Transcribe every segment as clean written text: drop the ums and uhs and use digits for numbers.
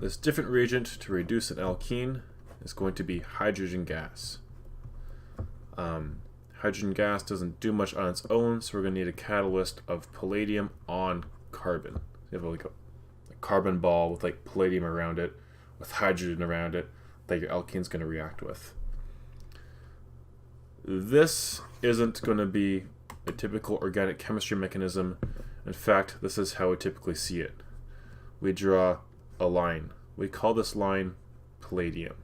This different reagent to reduce an alkene is going to be hydrogen gas. Hydrogen gas doesn't do much on its own, so we're going to need a catalyst of palladium on carbon. You have like a carbon ball with like palladium around it, with hydrogen around it, that your alkene's going to react with. This isn't going to be a typical organic chemistry mechanism. In fact, this is how we typically see it. We draw a line. We call this line palladium.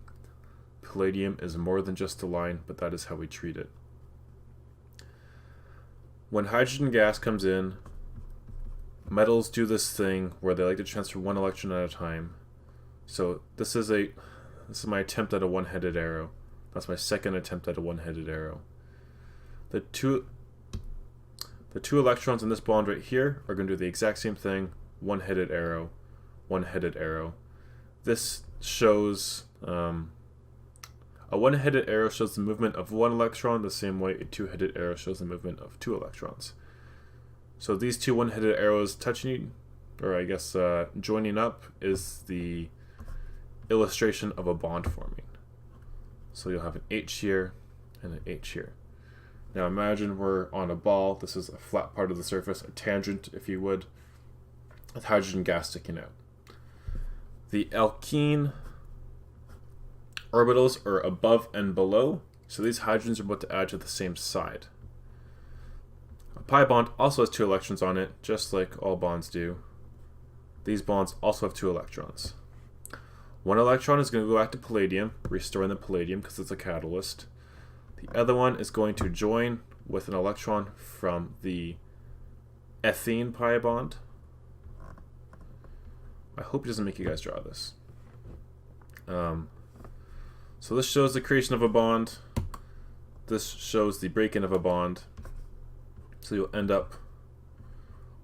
Palladium is more than just a line, but that is how we treat it. When hydrogen gas comes in, metals do this thing where they like to transfer one electron at a time. So this is my attempt at a one-headed arrow. That's my second attempt at a one-headed arrow. The two electrons in this bond right here are going to do the exact same thing. One-headed arrow, one-headed arrow. This shows a one-headed arrow shows the movement of one electron the same way a two-headed arrow shows the movement of two electrons. So these two one-headed arrows touching, or I guess joining up, is the illustration of a bond forming. So you'll have an H here and an H here. Now imagine we're on a ball. This is a flat part of the surface, a tangent if you would, with hydrogen gas sticking out. The alkene orbitals are above and below, so these hydrogens are about to add to the same side. A pi bond also has two electrons on it, just like all bonds do. These bonds also have two electrons. One electron is going to go back to palladium, restoring the palladium because it's a catalyst. The other one is going to join with an electron from the ethene pi bond. I hope it doesn't make you guys draw this. So this shows the creation of a bond. This shows the break-in of a bond. So you'll end up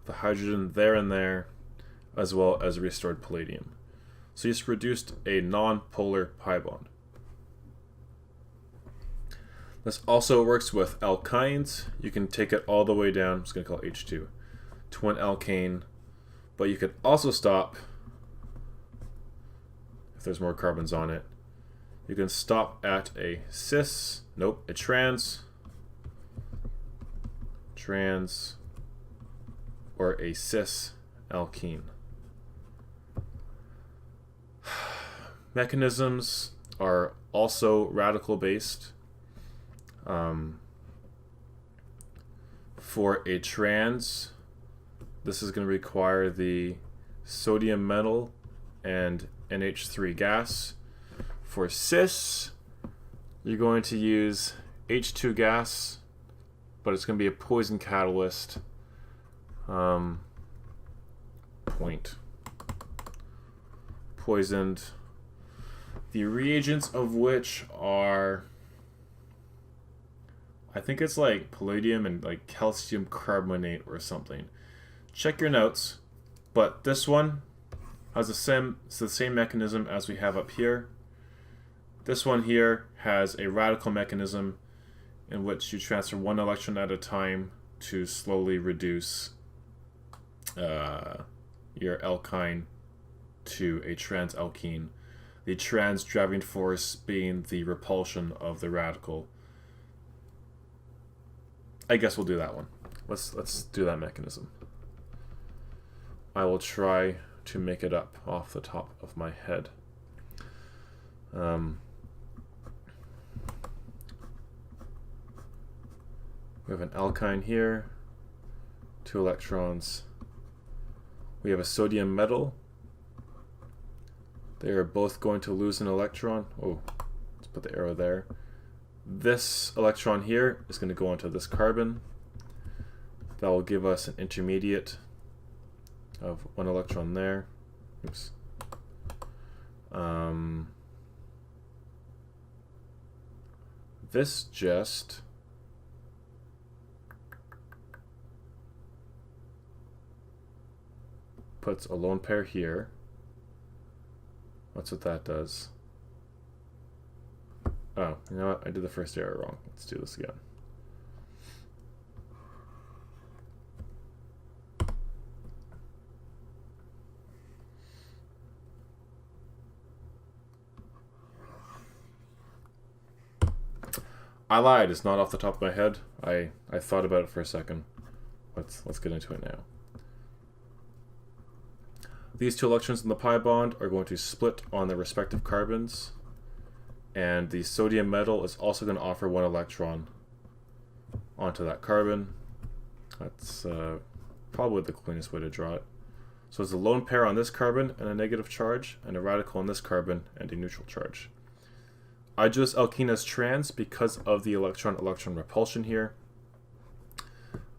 with a hydrogen there and there, as well as a restored palladium. So you just reduced a non-polar pi bond. This also works with alkynes. You can take it all the way down, I'm just going to call it H2, to an alkane. But you could also stop, if there's more carbons on it, you can stop at a a trans, or a cis alkene. Mechanisms are also radical based. For a trans, this is going to require the sodium metal and NH3 gas. For cis, you're going to use H2 gas, but it's going to be a poison catalyst. Poisoned. The reagents of which are, I think it's like palladium and like calcium carbonate or something. Check your notes, but this one has the same mechanism as we have up here. This one here has a radical mechanism in which you transfer one electron at a time to slowly reduce your alkyne to a trans alkene. The trans driving force being the repulsion of the radical. I guess we'll do that one. Let's do that mechanism. I will try to make it up off the top of my head. We have an alkyne here, 2 electrons. We have a sodium metal. They are both going to lose an electron. Oh, let's put the arrow there. This electron here is going to go onto this carbon. That will give us an intermediate of 1 electron there. Oops. This just puts a lone pair here. That's what that does. Oh, you know what? I did the first arrow wrong. Let's do this again. I lied. It's not off the top of my head. I thought about it for a second. Let's get into it now. These two electrons in the pi bond are going to split on their respective carbons, and the sodium metal is also going to offer one electron onto that carbon. That's probably the cleanest way to draw it. So it's a lone pair on this carbon and a negative charge, and a radical on this carbon and a neutral charge. I drew this alkene as trans because of the electron-electron repulsion here.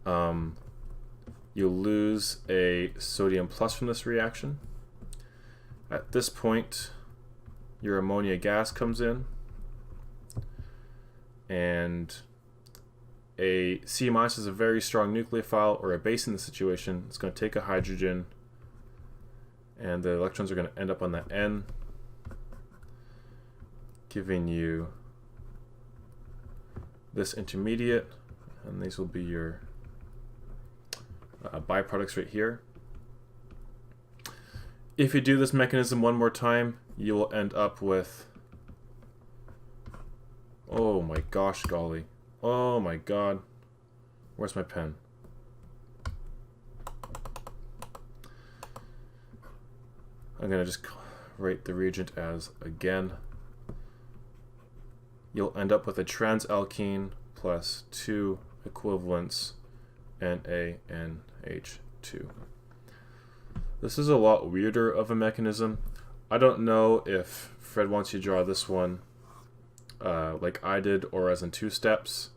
You'll lose a sodium plus from this reaction. At this point, your ammonia gas comes in, and a C- is a very strong nucleophile, or a base in this situation. It's going to take a hydrogen, and the electrons are going to end up on that N, giving you this intermediate, and these will be your byproducts right here. If you do this mechanism one more time, you will end up with, oh my gosh golly, oh my god, where's my pen? I'm going to just write the reagent as again. You'll end up with a transalkene plus 2 equivalents NaNH2. This is a lot weirder of a mechanism. I don't know if Fred wants you to draw this one like I did, or as in 2 steps.